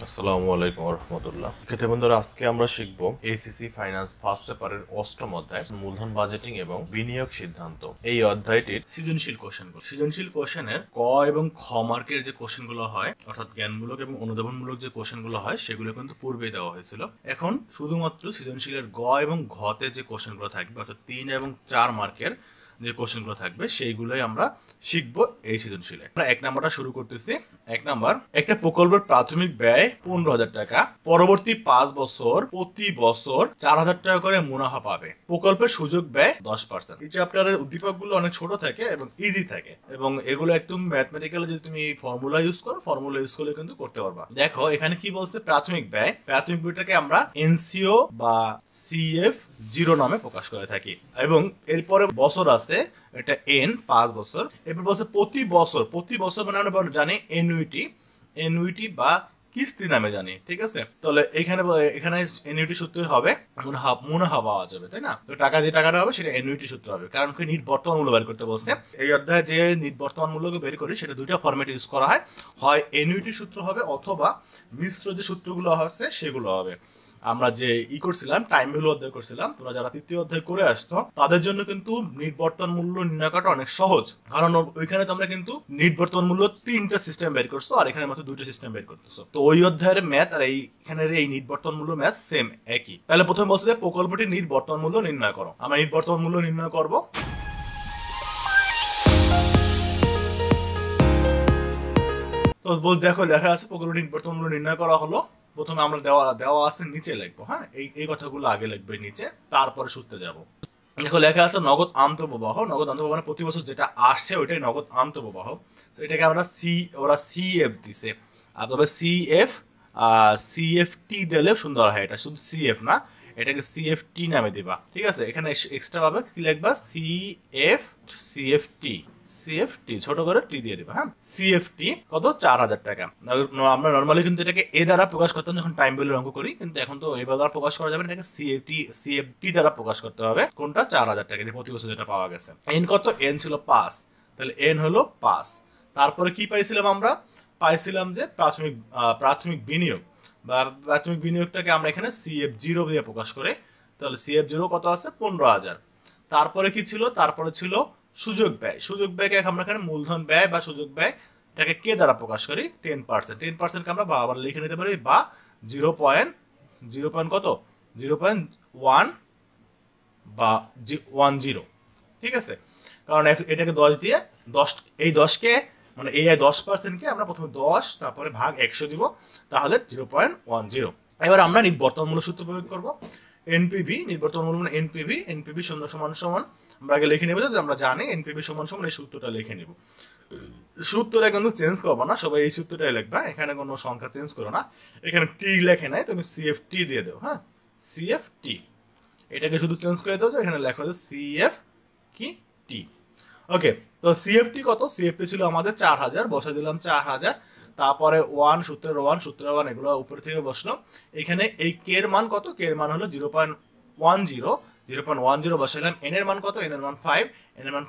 আসসালামু আলাইকুম রহমতুল্লাহ। ক্ষেত্রে বন্ধুরা, আজকে আমরা শিখব এইচএসসি ফাইন্যান্স ফার্স্ট পেপারের অষ্টম অধ্যায় মূলধন বাজেটিং এবং বিনিয়োগ সিদ্ধান্ত। এই অধ্যায়টির সৃজনশীল কোশ্চেনগুলো, সৃজনশীল কোশ্চেনের ক এবং খ মার্কের যে কোশ্চেনগুলো হয়, অর্থাৎ জ্ঞানমূলক এবং অনুধাবনমূলক যে কোশ্চেনগুলো হয়, সেগুলো কিন্তু পূর্বে দেওয়া হয়েছিল। এখন শুধুমাত্র সৃজনশীলের গ এবং ঘতে যে কোশ্চেনগুলো থাকবে, অর্থাৎ 3 এবং 4 মার্কের যে কোশ্চেনগুলো থাকবে, সেইগুলোই আমরা শিখবো এই সৃজনশীলে। আমরা 1 নাম্বারটা শুরু করতেছি। 1 নাম্বার, একটা প্রকল্পের প্রাথমিক ব্যয় 15,000 টাকা, পরবর্তী 5 বছর প্রতি বছর 4,000 টাকা করে মুনাফা পাবে। প্রকল্পের সুযোগ ব্যয় 10%। এই চ্যাপ্টারের উদ্দীপকগুলো অনেক ছোট থাকে এবং ইজি থাকে, এবং এগুলো একদম ম্যাথমেটিক্যালি যদি তুমি ফর্মুলা ইউজ করো, ফর্মুলা ইউজ করলে কিন্তু করতে পারবা। দেখো এখানে কি বলছে, প্রাথমিক ব্যয়। প্রাথমিক ব্যয়টাকে আমরা এনসিও বা সিএফ 0 নামে প্রকাশ করে থাকি, এবং এরপরে বছর আছে, এটা এন 5 বছর। এরপর বলছে প্রতি বছর, প্রতি বছর মানে আমরা জানি এনুইটি বা কিস্তি নামে জানি, ঠিক আছে। তাহলে এখানে এনুইটি সূত্র হবে মুনাফা পাওয়া যাবে, তাই না? তো টাকা যে টাকাটা হবে সেটা এনুইটি সূত্র হবে, কারণ কি নিট বর্তমান মূল্য বের করতে বলছে। এই অধ্যায়ে যে নিট বর্তমান মূল্যকে বের করি, সেটা দুইটা ফরম্যাট ইউজ করা হয়, হয় এনুইটি সূত্র হবে অথবা মিশ্র যে সূত্রগুলো আছে সেগুলো হবে। আমরা যে করছিলাম, টাইম ভ্যালু অধ্যায় করছিলাম, তোমরা যারা তৃতীয় অধ্যায় করে আসছো তাদের জন্য কিন্তু নিট বর্তমান মূল্য নির্ণয় করাটা অনেক সহজ, কারণ ওইখানে তোমরা কিন্তু নিট বর্তমান মূল্য 3টা সিস্টেম বের করছো, আর এখানে মাত্র 2টা সিস্টেম বের করতেছো। তো ওই অধ্যায়ের ম্যাথ আর এইখানের এই নিট বর্তমান মূল্য ম্যাথ সেম, একই। তাহলে প্রথমে বলছে যে প্রকল্পটি নিট বর্তমান মূল্য নির্ণয় করো। আমরা নিট বর্তমান মূল্য নির্ণয় করবো। তো দেখো লেখা আছে প্রকল্পটি নিট বর্তমান মূল্য নির্ণয় করা হলো। প্রথমে আমরা দেওয়া আছে নিচে লিখবো, হ্যাঁ, এই কথাগুলো আগে লিখবে নিচে, তারপরে সূত্রে যাব। দেখো লেখা আছে নগদ আন্তঃপ্রবাহ। নগদ আন্তঃপ্রবাহ মানে প্রতি বছর যেটা আসছে ওইটাই নগদ আন্তঃপ্রবাহ। এটাকে আমরা সিএফ দিছে, আর তবে সিএফটি দিলে সুন্দর হয়। এটা শুধু সিএফ না, এটাকে সিএফটি নামে দিবা, ঠিক আছে। এখানে এক্সট্রা ভাবে কি লিখবা, সিএফটি ছোট করে টি দিয়ে দিবা, হ্যাঁ। সিএফটি কত, 4,000 টাকা। আমরা নর্মালি কিন্তু এটাকে এ দ্বারা প্রকাশ করতাম যখন টাইম ভ্যালু অঙ্ক করি, কিন্তু এখন তো এবার দ্বারা প্রকাশ করা যাবে না, এটাকে সিএফটি দ্বারা প্রকাশ করতে হবে। কোনটা, 4,000 টাকা, প্রতি বছর যেটা পাওয়া গেছে। এন কত, এন ছিল 5, তাহলে এন হলো 5। তারপরে কি পাইছিলাম আমরা, পাইছিলাম যে প্রাথমিক বিনিয়োগ বা প্রাথমিক বিনিয়োগটাকে আমরা এখানে CF0 দিয়ে প্রকাশ করে, তাহলে CF0 কত আছে, 15,000। তারপরে কি ছিল, তারপরে ছিল সুযোগ ব্যয়। সুযোগ ব্যয়কে আমরা এখানে মূলধন ব্যয় বা সুযোগ ব্যয় এটাকে কে দ্বারা প্রকাশ করি, 10%। 10%কে আমরা আবার লিখে নিতে পারি, বা 0. কত, 0.1 বা 10, ঠিক আছে। কারণ এটাকে 10 দিয়ে 10কে মানে এই 10%কে আমরা প্রথমে 10 তারপরে ভাগ 100 দিব, তাহলে 0.10। এবার আমরা নিট বর্তমান মূল্য সূত্র প্রয়োগ করবো। এনপিভি, নিট বর্তমান মূল্য মানে এনপিভি সমান আমরা আগে লিখে নেবো, যদি আমরা জানি এনপিভি সমান এই সূত্রটা লিখে নেব। সূত্রটা কিন্তু চেঞ্জ করবো না, সবাই এই সূত্রটাই লিখবা, এখানে কোনো সংখ্যা চেঞ্জ করো না। এখানে টি লেখে নাই, তুমি সিএফটি দিয়ে দেও, হ্যাঁ, সিএফটি। এটাকে শুধু চেঞ্জ করে দাও, এখানে লেখা হচ্ছে সিএফ কি টি। ওকে, তো সিএফটি কত, সিএফটি ছিল আমাদের 4,000, বসে দিলাম 4,000। তারপরে সূত্রের ওয়ান এগুলো উপর থেকে বসলো। এখানে এই কে এর মান কত, কে এর মান হলো 0.10 বসাইলাম। এন এর মান কত, এন এর মান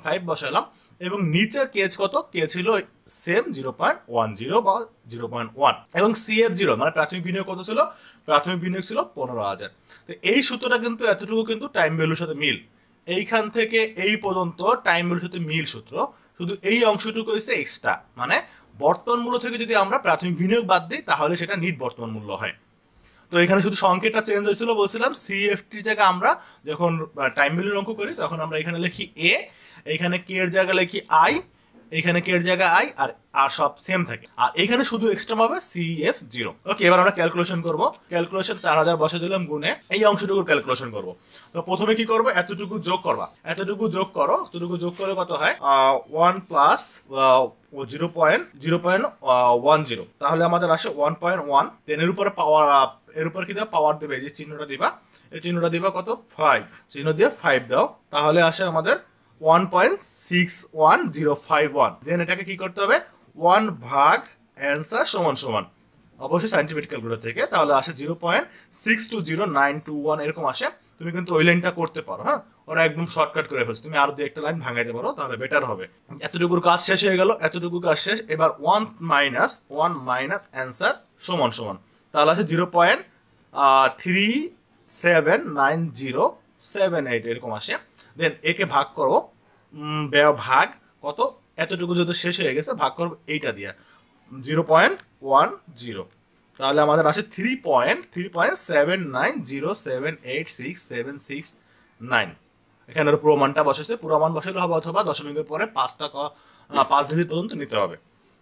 5 বসাইলাম। এবং নিচে কেজ কত, কে ছিল সেম 0.10 বা 0.1। এবং CF0 মানে প্রাথমিক বিনিয়োগ কত ছিল, প্রাথমিক বিনিয়োগ ছিল 15,000। তো এই সূত্রটা কিন্তু এতটুকু কিন্তু টাইম ভ্যালুর সাথে মিল, এইখান থেকে এই পর্যন্ত টাইম ভ্যালুর সাথে মিল সূত্র। শুধু এই অংশটুকু হচ্ছে এক্সট্রা, মানে বর্তমান মূল্য থেকে যদি আমরা প্রাথমিক বিনিয়োগ বাদ দিই, তাহলে সেটা নিট বর্তমান মূল্য হয়। তো এখানে শুধু সংকেতটা চেঞ্জ হয়েছিল, বলছিলাম সিএফটির জায়গায় আমরা যখন টাইম ভ্যালুর অঙ্ক করি, তখন আমরা এখানে লিখি এ, এখানে কে এর জায়গায় লিখি আই, এখানে কে এর জায়গায় আই, আর সব সেম থাকে। আর এখানে শুধু এক্সট্রা পাবে CF0। ওকে, এবার আমরা ক্যালকুলেশন করব। ক্যালকুলেশন 4,000 বসে দিলাম গুণে এই অংশটুকু ক্যালকুলেশন করব। তো প্রথমে কি করবো, এতটুকু যোগ করবা, এতটুকু যোগ করে কত হয়, 1 প্লাস 0.10, তাহলে আমাদের আসে 1.1। দেন এর উপরে পাওয়ার, এর উপর কি দেবা, পাওয়ার দেবে, এই যে চিহ্নটা দিবা, এই চিহ্নটা দিবা কত, 5, চিহ্ন দিয়ে 5 দাও, তাহলে আসে আমাদের 1.61051। দেন এটাকে কি করতে হবে, 1 ভাগ অ্যান্সার সমান অবশ্যই সাইন্টিফিক ক্যালকুলেটর থেকে, তাহলে আসে 0.620921 এরকম আসে। তুমি কিন্তু ওই লাইনটা করতে পারো, হ্যাঁ, ওরা একদম শর্টকাট করে ফেলছে, তুমি আরো 2-1টা লাইন ভাঙাইতে পারো, তাহলে বেটার হবে। এতটুকুর কাজ শেষ হয়ে গেল, এতটুকু কাজ শেষ। এবার 1 মাইনাস অ্যান্সার সমান তাহলে আছে 0.379078 এরকম আসে। দেন একে ভাগ করো, ব্যয় ভাগ কত, এতটুকু যদি শেষ হয়ে গেছে ভাগ করবো এইটা দিয়ে 0.10, তাহলে আমাদের আসে 3.790786769। এখানে পুরো মানটা বসেছে, পুরো মান বসালে হবে অথবা দশমিকের পরে 5 ডিজিট পর্যন্ত নিতে হবে।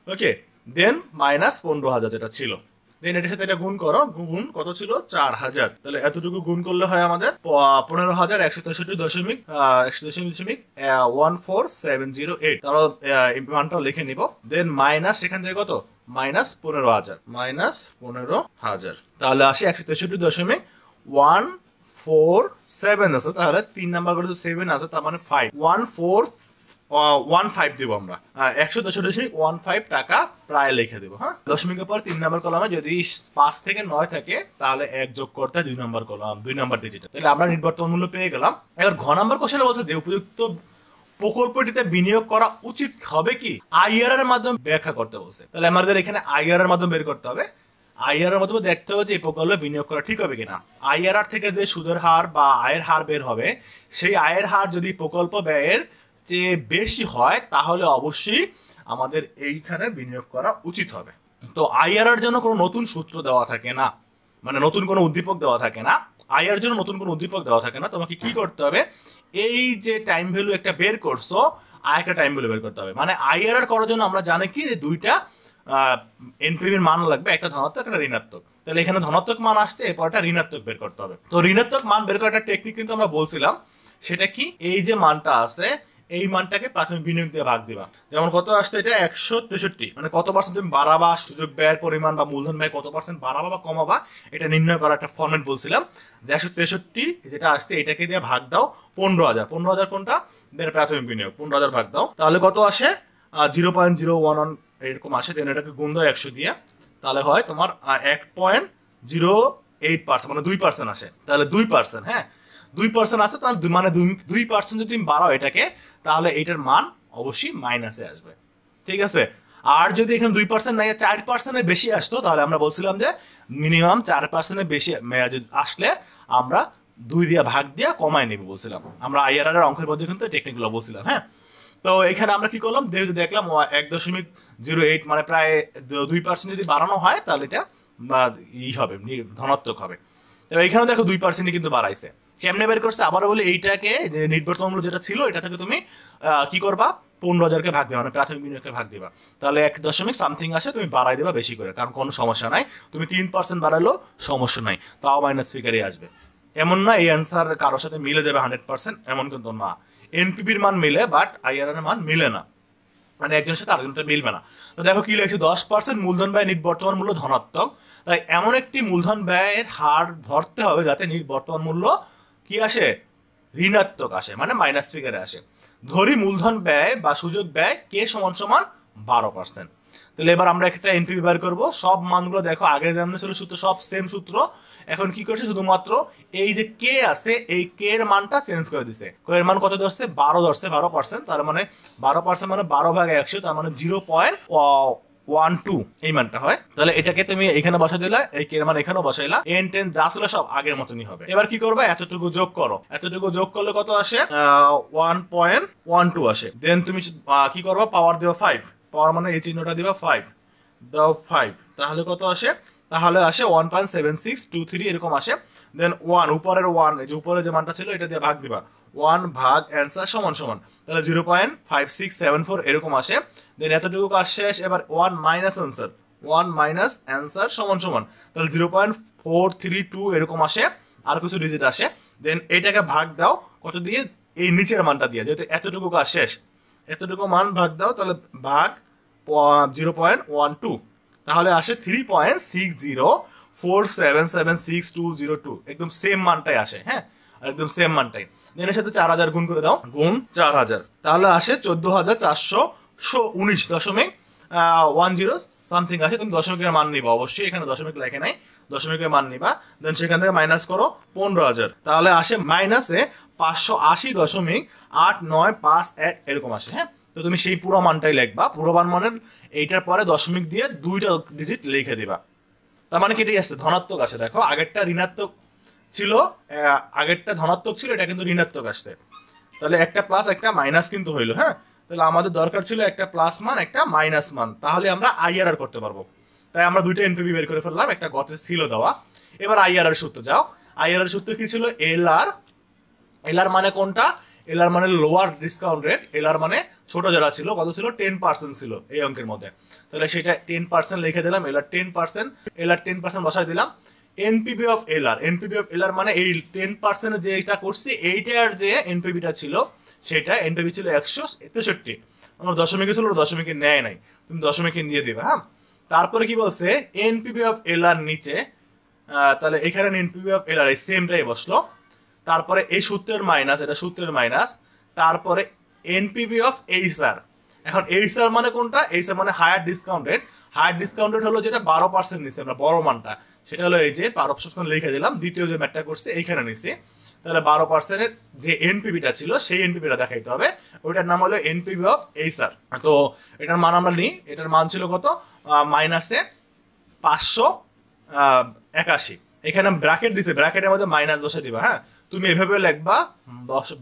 ওকে, দেন মাইনাস 15,000 যেটা ছিল, দেন এটার সাথে এটা গুণ করো, গুণ কত ছিল 4,000, তাহলে এতটুকু গুণ করলে হয় আমাদের 15,163.14,708। তাহলে মানটাও লিখে নিব। দেন মাইনাস এখান থেকে কত, মাইনাস 15,000, তাহলে আসে 163.147 আছে, তাহলে 3 নাম্বার করে 7 আছে, তার মানে 5 দিব আমরা 163.15 টাকা প্রায় লিখে দেবো। হ্যাঁ, দশমিকের পর 3 নাম্বার কলামে যদি 5 থেকে 9 থাকে তাহলে 1 যোগ করতে 2 নাম্বার কলাম, 2 নাম্বার ডিজিট, তাহলে আমরা নির্বর্তমান মূল্য পেয়ে গেলাম। এবার ঘ নাম্বার কোশ্চেনে বলছে যে উপযুক্ত প্রকল্পটিতে বিনিয়োগ করা উচিত হবে কি, আইআরআর এর মাধ্যমে ব্যাখ্যা করতে বলছে। তাহলে আমাদের এখানে আইআরআর এর মাধ্যমে বের করতে হবে। আইআরআর এর মাধ্যমে দেখতে হবে যে এই প্রকল্পে বিনিয়োগ করা ঠিক হবে কিনা। আইআরআর থেকে যে সুদের হার বা আয়ের হার বের হবে, সেই আয়ের হার যদি প্রকল্প ব্যয়ের যে বেশি হয় তাহলে অবশ্যই আমাদের এইখানে বিনিয়োগ করা উচিত হবে। তো আইআরআর জন্য কোনো নতুন সূত্র দেওয়া থাকে না, মানে নতুন কোনো উদ্দীপক দেওয়া থাকে না। আইআর জন্য নতুন কোনো উদ্দীপক দেওয়া থাকে না। তোমাকে কি করতে হবে, এই যে টাইম ভ্যালু একটা বের করছো, আর একটা টাইম ভ্যালু বের করতে হবে। মানে আইআরআর করার জন্য আমরা জানি কি যে দুইটা এনপিভির মান লাগবে, একটা ধনাত্মক একটা ঋণাত্মক। তাহলে এখানে ধনাত্মক মান আসছে, এরপরটা ঋণাত্মক বের করতে হবে। তো ঋণাত্মক মান বের করার একটা টেকনিক কিন্তু আমরা বলছিলাম, সেটা কি, এই যে মানটা আছে এই মানটাকে প্রাথমিক বিনিয়োগ দিয়ে ভাগ দিবা। যেমন কত আসছে, এটা 163, মানে কত পার্সেন্ট তুমি বাড়াবা, সুযোগ ব্যয়ের পরিমাণ বা মূলধন ব্যয় কত পার্সেন্ট বাড়াবা বা কমাবা, এটা নির্ণয় করার একটা ফর্মেট বলছিলাম। যে 163 যেটা আসছে এটাকে দিয়ে ভাগ দাও 15,000, 15,000 কোনটা, প্রাথমিক বিনিয়োগ, 15,000 ভাগ দাও, তাহলে কত আসে 0.011 এরকম আসে। দেন এটাকে গুণ দাও 100 দিয়ে, তাহলে হয় তোমার 1.08%, মানে 2% আসে। তাহলে 2%, হ্যাঁ 2% আছে, তাহলে মানে 2% যদি তুমি বাড়াও এটাকে, তাহলে এইটার মান অবশ্যই মাইনাসে আসবে। ঠিক আছে, আর যদি এখানে 2% নাই 4%-এর বেশি আসতো, তাহলে আমরা বলছিলাম যে মিনিমাম 4%-এর বেশি আসলে আমরা 2 দিয়ে ভাগ দিয়ে কমায় নেব বলছিলাম। আমরা আইআরআর এর অঙ্কের মধ্যে কিন্তু টেকনিকগুলো বলছিলাম। হ্যাঁ, তো এখানে আমরা কি করলাম, দেখলাম 1.08 মানে প্রায় 2% যদি বাড়ানো হয় তাহলে এটা হবে, ধনাত্মক হবে। তো এখানে দেখো 2% কিন্তু বাড়াইছে। কেমনে বের করছে, আবারও বলি, এইটাকে যে নির্বর্তমান মূল্য যেটা ছিল এটা থেকে তুমি কি করবা, 15,000-কে ভাগ দিবা, মানে প্রাথমিক বিনিয়োগকে ভাগ দিবা, তাহলে 1.something আসে, তুমি বাড়াই দেবা বেশি করে, কারণ কোনো সমস্যা নাই। তুমি 3% বাড়ালো সমস্যা নাই, তাও মাইনাস ফিগারই আসবে। এমন না এই অ্যান্সার কারোর সাথে মিলে যাবে 100%, এমন কিন্তু না। এনপিপির মান মিলে, বাট আইআরআর এর মান মিলে না, মানে একজনের সাথে আরেকজনটা মিলবে না। তো দেখো কি লিখছে, 10% মূলধন ব্যয় নির্বর্তমান মূল্য ধনাত্মক, তাই এমন একটি মূলধন ব্যয়ের হার ধরতে হবে যাতে নির্বর্তমান মূল্য কি আসে, ঋণাত্মক আসে, মানে মাইনাস ফিগারে আসে। ধরি মূলধন ব্যয় বা সুযোগ ব্যয় কে সমান সমান 12%। তাহলে এবার আমরা একটা এনপিভি বের করবো। সব মানগুলো দেখো আগে যেমন ছিল সূত্র, সব সেম সূত্র। এখন কি করছে, শুধুমাত্র এই যে কে আছে এই কে এর মানটা চেঞ্জ করে দিছে। এর মান কত ধরছে, 12 ধরছে, 12%, তার মানে 12% মানে 12/100, তার মানে 0.12 এই মানটা হয়। তাহলে এটাকে তুমি এখানে বসা দিলা, এই কে এর মান এখানেও বসাইলা, এন টেন যা ছিল সব আগের মতনই হবে। এবার কি করবে, এতটুকু যোগ করো, এতটুকু যোগ করলে কত আসে, 1.12 আসে। দেন তুমি কি করবা, পাওয়ার দিবা 5, পাওয়ার মানে এই চিহ্নটা দিবা 5 দাও 5, তাহলে কত আসে, তাহলে আসে 1.7623 এরকম আসে। দেন 1 উপরের 1, এই যে উপরে যে মানটা ছিল এটা দিয়ে ভাগ দিবা, 1 ভাগ অ্যান্সার সমান সমান, তাহলে 0.5674 এরকম আসে। দেন এতটুকু কাজ শেষ। এবার 1 মাইনাস অ্যান্সার সমান সমান, তাহলে 0.432 এরকম আসে, আর কিছু ডিজিট আসে। দেন এটাকে ভাগ দাও কত দিয়ে, এই নিচের মানটা দিয়ে, যেহেতু এতটুকু কাজ শেষ, এতটুকু মান ভাগ দাও, তাহলে ভাগ 0.12, তাহলে আসে 3.6047762002, একদম সেম মানটাই আসে। হ্যাঁ, একদম সেম মানটাই। দেন এর সাথে 4,000 গুণ করে দাও, গুণ 4,000, তাহলে আসে 14,419.10 সামথিং আসে। তুমি দশমিকের মান নিবা, অবশ্যই এখানে দশমিক লেখে নাই, দশমিকের মান নিবা। দেন সেখান থেকে মাইনাস করো 15,000, তাহলে আসে মাইনাসে 580.8951 এরকম আসে। হ্যাঁ, তো তুমি সেই পুরো মানটাই লিখবা, পুরো মান মানের এইটার পরে দশমিক দিয়ে 2টা ডিজিট লিখে দিবা। তার মানে কি এটাই আসছে ধনাত্মক আছে। দেখো আগেরটা ঋণাত্মক ছিল, আগেরটা ধনাত্মক ছিল, এটা কিন্তু ঋণাত্মক আসছে। তাহলে একটা প্লাস একটা মাইনাস কিন্তু হইলো। হ্যাঁ, তাহলে আমাদের দরকার ছিল একটা প্লাস মান একটা মাইনাস মান, তাহলে আমরা আইআরআর করতে পারবো। তাই আমরা দুইটা এনপিভি বের করে ফেললাম, একটা গতে ছিল দেওয়া। এবার আইআরআর সূত্র যাও। আইআরআর সূত্র কি ছিল? এলআর। এলআর মানে কোনটা? এলআর মানে লোয়ার ডিসকাউন্ট রেট। এলআর মানে ছোট যারা ছিল, কত ছিল? 10% ছিল এই অঙ্কের মধ্যে। তাহলে সেটা 10% লিখে দিলাম। এলআর 10%, এলআর 10% বসাই দিলাম। NPV of LR, NPV of LR মানে এই 10% যে এটা করছি এইটার যে এনপিভিটা ছিল সেটা এনপিভি ছিল 163। আমার দশমিকে ছিল, দশমিকে নেয় নাই, তুমি দশমিকে নিয়ে দিবে। হ্যাঁ, তারপরে কি বলছে? এনপিভি অফ এলআর নিচে, তাহলে এখানে এনপিভি অফ এলআর এই সেমটাই বসলো। তারপরে এই সূত্রের মাইনাস, এটা সূত্রের মাইনাস। তারপরে এনপিভি অফ এইচআর। এখন এইচআর মানে কোনটা? এইচআর মানে higher discount rate. Higher discount rate হলো যেটা 12% নিচ্ছে আমরা, বড় মানটা, সেটা হলো এই যে 12% লিখে দিলাম। দ্বিতীয় যে ম্যাটটা করছে এইখানে নিচ্ছে। তাহলে 12% যে এনপিভিটা ছিল সেই এনপিভিটা দেখাইতে হবে, ওইটার নাম হলো এনপিভি অফ এইচআর। তো এটার মান আমরা নিই, এটার মান ছিল কত? মাইনাসে 581। এখানে ব্র্যাকেট দিছে, ব্র্যাকেটের মধ্যে মাইনাস বসে দিবা। হ্যাঁ, তুমি এভাবে লিখবা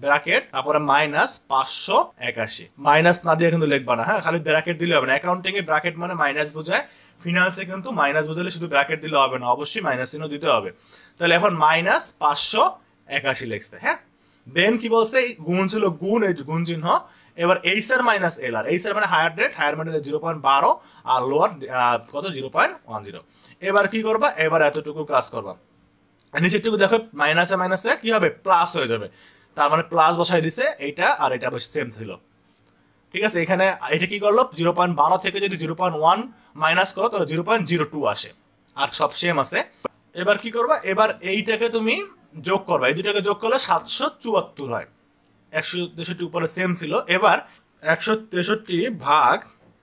ব্র্যাকেট, তারপরে মাইনাস 581। মাইনাস না দিয়ে কিন্তু লিখবা না। হ্যাঁ, খালি ব্র্যাকেট দিলে হবে না। অ্যাকাউন্টিং এ ব্র্যাকেট মানে মাইনাস বোঝায়, ফিনান্সে কিন্তু মাইনাস বোঝালে শুধু ব্র্যাকেট দিলে হবে না, অবশ্যই মাইনাস চিহ্ন দিতে হবে। তাহলে এখন মাইনাস 581 লিখছে। হ্যাঁ, দেন কি বলছে? গুণ ছিল গুণ, এই গুণ চিহ্ন। এবার এইচআর মাইনাস এলআর। এইচআর মানে হায়ার রেট, হায়ার মানে 0.12 আর লোয়ার কত? 0.10। এবার কি করবা? এবার এতটুকু কাজ করবা, নিচেরটুকু দেখো মাইনাসে মাইনাসে কি হবে? প্লাস হয়ে যাবে। তার মানে প্লাস বসাই দিছে এইটা, আর এটা সেম ছিল। ঠিক আছে, এখানে এটা কি করলো? 0.12 থেকে যদি 0.1 মাইনাস করো তাহলে 0.02 আসে, আর সব সেম আছে। এবার কি করবা? এবার এইটাকে তুমি যোগ করবা, এই দুটাকে যোগ করলে 774 হয়। 163 উপরে সেম ছিল। এবার 163 ভাগ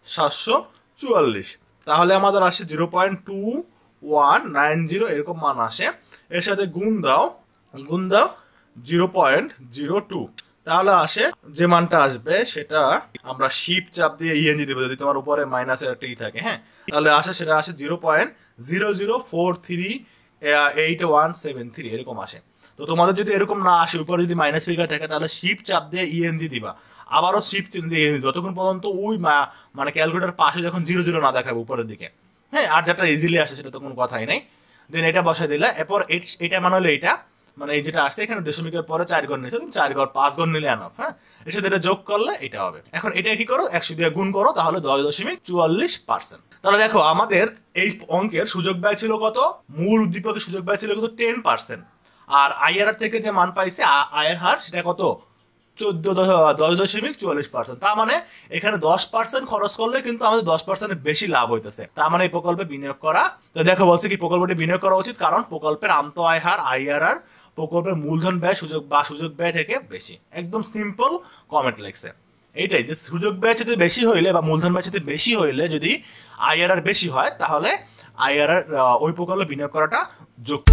744, তাহলে আমাদের আসে 0.2190 এরকম মান আসে। এর সাথে গুণ দাও, গুণ দাও 0.02, তাহলে আসে যে মানটা আসবে সেটা আমরা শিফট চাপ দিয়ে ইএনজি দেবো যদি তোমার উপরে মাইনাসের একটা ই থাকে। হ্যাঁ, তাহলে আসে সেটা আসে 0.00438173 এরকম আসে। তো তোমাদের যদি এরকম না আসে, উপরে যদি মাইনাস ফিগার থাকে, তাহলে শিফট চাপ দিয়ে ইএনজি দিবা, আবারও শিফট দিয়ে ইএনজি, যতক্ষণ পর্যন্ত ওই মানে ক্যালকুলেটার পাশে যখন 00 না দেখাবে উপরের দিকে। হ্যাঁ, আর যেটা ইজিলি আসে সেটা তো কোনো কথাই নেই। দেন এটা বসাই দিলে, এরপর এটা মানে হলো এইটা, মানে এই যেটা আসছে এখানে দশমিকের পরে 4 ঘর নিয়েছে, তুমি 4 ঘর 5 ঘর নিলে এনাফ। হ্যাঁ, এর সাথে এটা যোগ করলে এটা হবে। এখন এটা কি করো? 100 দিয়ে গুণ করো, তাহলে 10.44%। তাহলে দেখো আমাদের এই অঙ্কের সুযোগ ব্যয় ছিল কত? মূল উদ্দীপকের সুযোগ ব্যয় ছিল কত? 10%। আর আইআরআর থেকে যে মান পাইছে আয়ের হার, সেটা কত? 10.44%। তার মানে এখানে 10% খরচ করলে কিন্তু আমাদের 10% বেশি লাভ হইতেছে। তার মানে এই প্রকল্পে বিনিয়োগ করা। তো দেখো বলছে কি প্রকল্পটি বিনিয়োগ করা উচিত, কারণ প্রকল্পের আন্ত আয় হার আইআরআর প্রকল্পের মূলধন ব্যয় সুযোগ ব্যয় থেকে বেশি। একদম সিম্পল কমেন্ট লিখছে এইটাই, যে সুযোগ ব্যয় যদি বেশি হইলে বা মূলধন ব্যয় যদি বেশি হইলে যদি আইআরআর বেশি হয়, তাহলে আইআরআর ওই প্রকল্পে বিনিয়োগ করাটা যোগ্য।